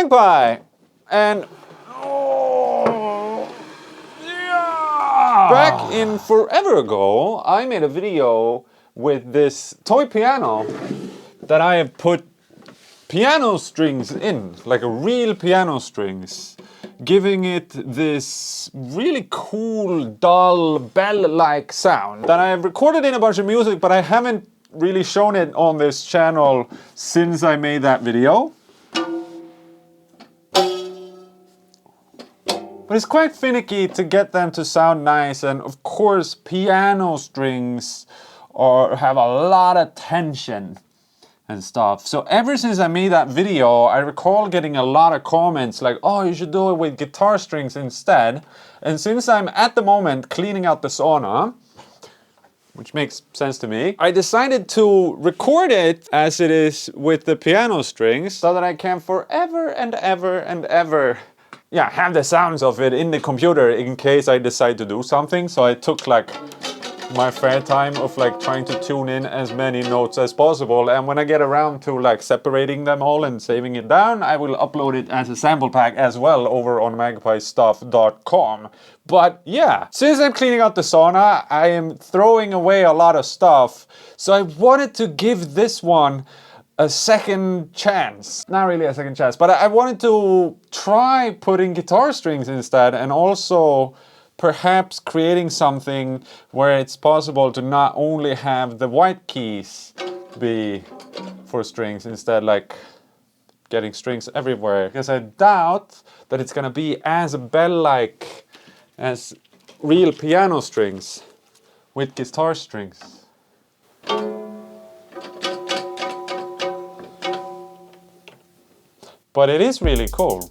Magpie! And oh, yeah! Back in forever ago, I made a video with this toy piano that I have put piano strings in, like a real piano strings, giving it this really cool, dull, bell-like sound that I have recorded in a bunch of music, but I haven't really shown it on this channel since I made that video. But it's quite finicky to get them to sound nice, and of course piano strings have a lot of tension and stuff. So ever since I made that video, I recall getting a lot of comments like, oh, you should do it with guitar strings instead. And since I'm at the moment cleaning out the sauna, which makes sense to me, I decided to record it as it is with the piano strings so that I can forever and ever and ever have the sounds of it in the computer in case I decide to do something. So I took like my fair time of like trying to tune in as many notes as possible, and when I get around to like separating them all and saving it down, I will upload it as a sample pack as well over on magpiestuff.com. But yeah, since I'm cleaning out the sauna, I am throwing away a lot of stuff, so I wanted to give this one a second chance. Not really a second chance, but I wanted to try putting guitar strings instead, and also perhaps creating something where it's possible to not only have the white keys be for strings, instead like getting strings everywhere, because I doubt that it's gonna be as bell-like as real piano strings with guitar strings. But it is really cool.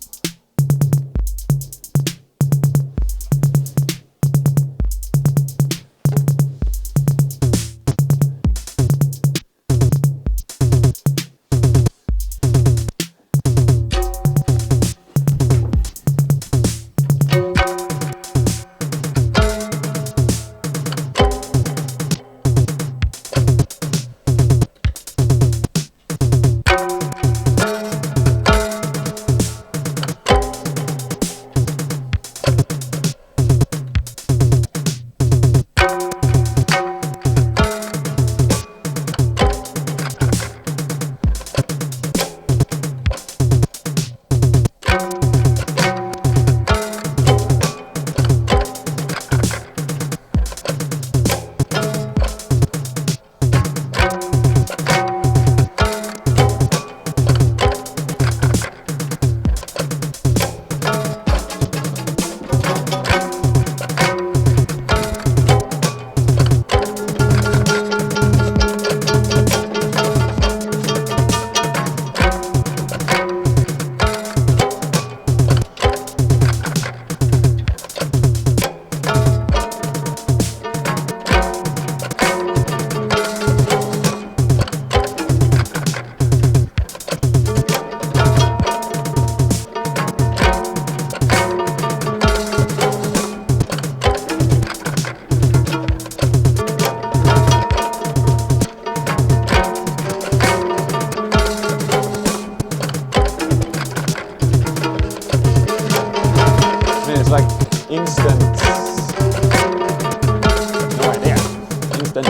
Instant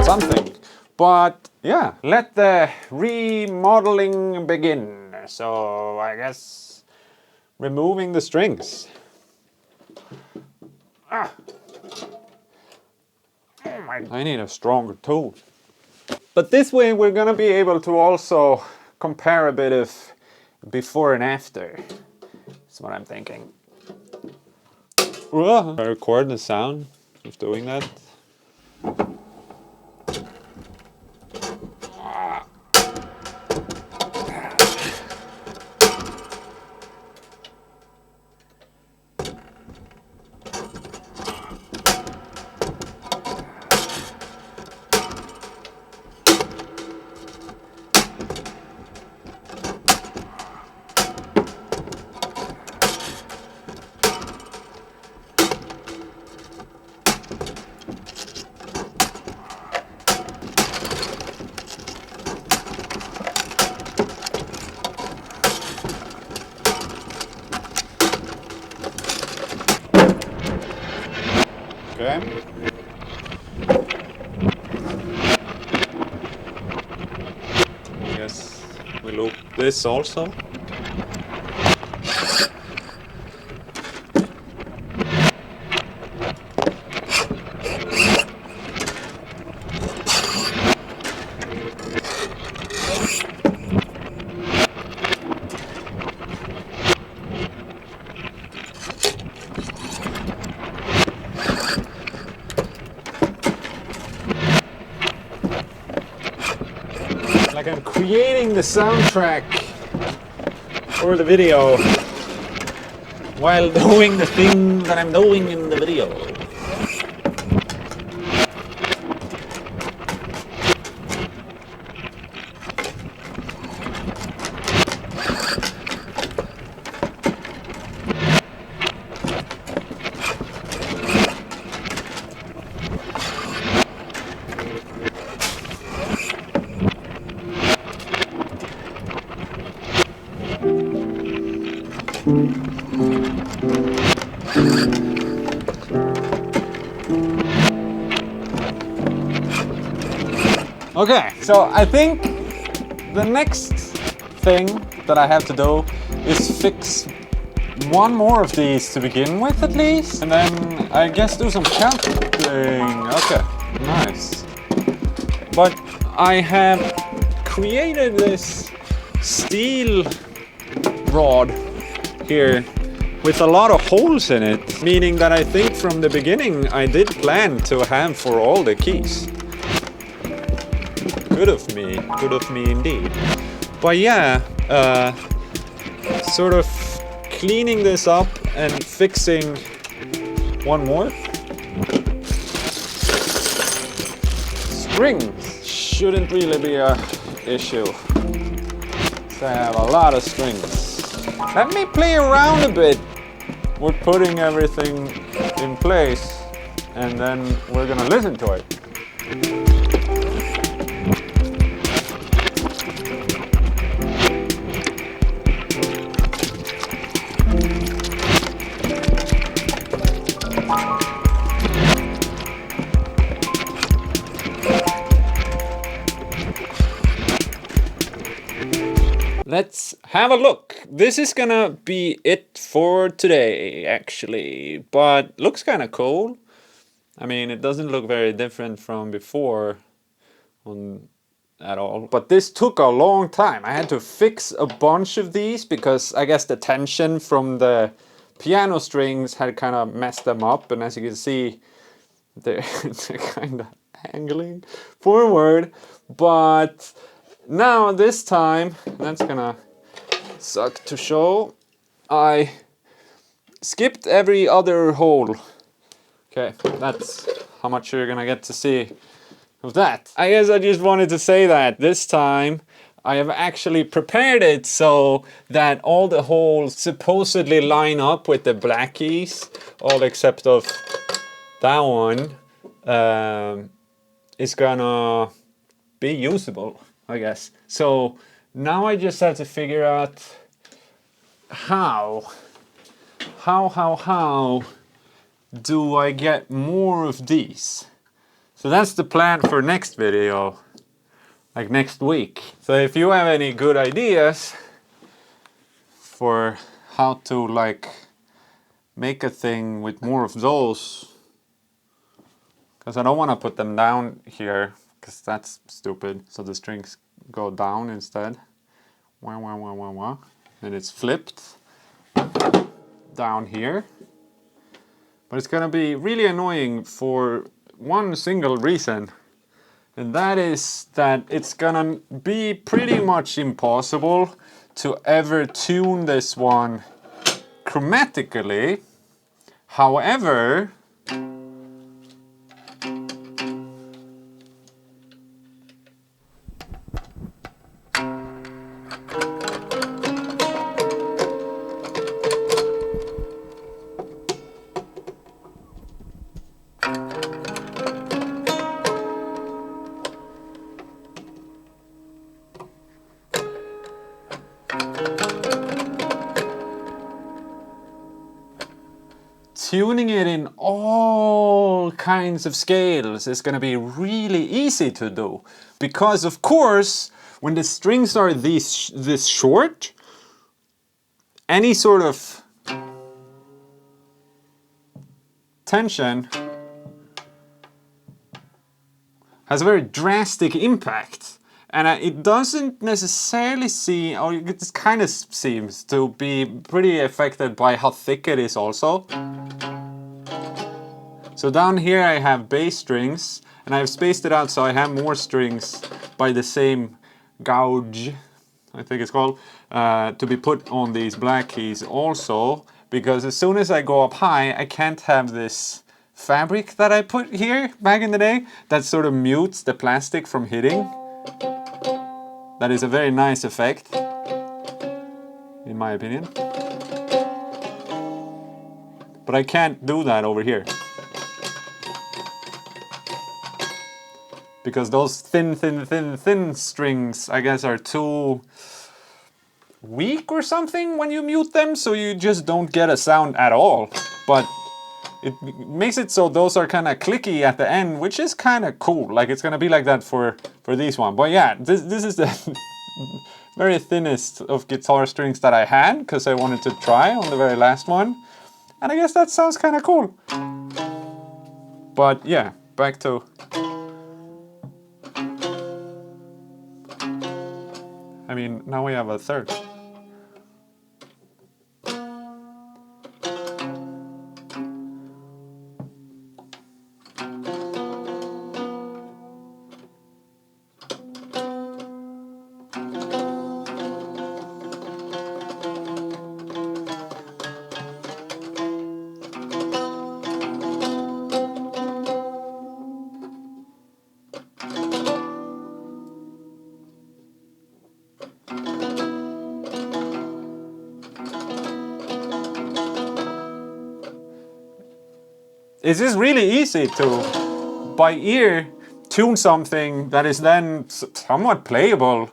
something. But yeah, let the remodeling begin. So I guess removing the strings. I need a stronger tool. But this way we're gonna be able to also compare a bit of before and after. That's what I'm thinking. I record the sound of doing that. we loop this also. Like I'm creating the soundtrack for the video while doing the thing that I'm doing in the video. Okay, so I think the next thing that I have to do is fix one more of these to begin with at least, and then I guess do some counting. Okay, nice. But I have created this steel rod here with a lot of holes in it, meaning that I think from the beginning I did plan to have for all the keys. Good of me indeed. But yeah, sort of cleaning this up and fixing one more. Strings shouldn't really be a issue. So I have a lot of strings. Let me play around a bit with putting everything in place, and then we're gonna listen to it. Let's have a look. This is gonna be it for today, actually, but looks kind of cool. I mean, it doesn't look very different from before at all. But this took a long time. I had to fix a bunch of these because I guess the tension from the piano strings had kind of messed them up. And as you can see, they're kind of angling forward. But now this time, that's gonna suck to show, I skipped every other hole. Okay, that's how much you're gonna get to see of that. I guess I just wanted to say that this time I have actually prepared it so that all the holes supposedly line up with the black keys, all except of that one is gonna be usable, I guess. So now I just have to figure out how do I get more of these? So that's the plan for next video, like next week. So if you have any good ideas for how to like make a thing with more of those, because I don't want to put them down here because that's stupid. So the strings go down instead. Wah, wah, wah, wah, wah. And it's flipped down here. But it's gonna be really annoying for one single reason. And that is that it's gonna be pretty much impossible to ever tune this one chromatically. However, tuning it in all kinds of scales is going to be really easy to do. Because of course, when the strings are this short, any sort of tension has a very drastic impact. And it doesn't necessarily seem, or it kind of seems to be pretty affected by how thick it is also. So down here I have bass strings, and I've spaced it out so I have more strings by the same gauge, I think it's called, to be put on these black keys also, because as soon as I go up high, I can't have this fabric that I put here back in the day that sort of mutes the plastic from hitting. That is a very nice effect, in my opinion. But I can't do that over here, because those thin strings, I guess, are too weak or something when you mute them, so you just don't get a sound at all. But it makes it so those are kind of clicky at the end, which is kind of cool. Like, it's gonna be like that for these one. But yeah, this is the very thinnest of guitar strings that I had, because I wanted to try on the very last one. And I guess that sounds kind of cool. But yeah, back to... I mean, now we have a third. It's just really easy to, by ear, tune something that is then somewhat playable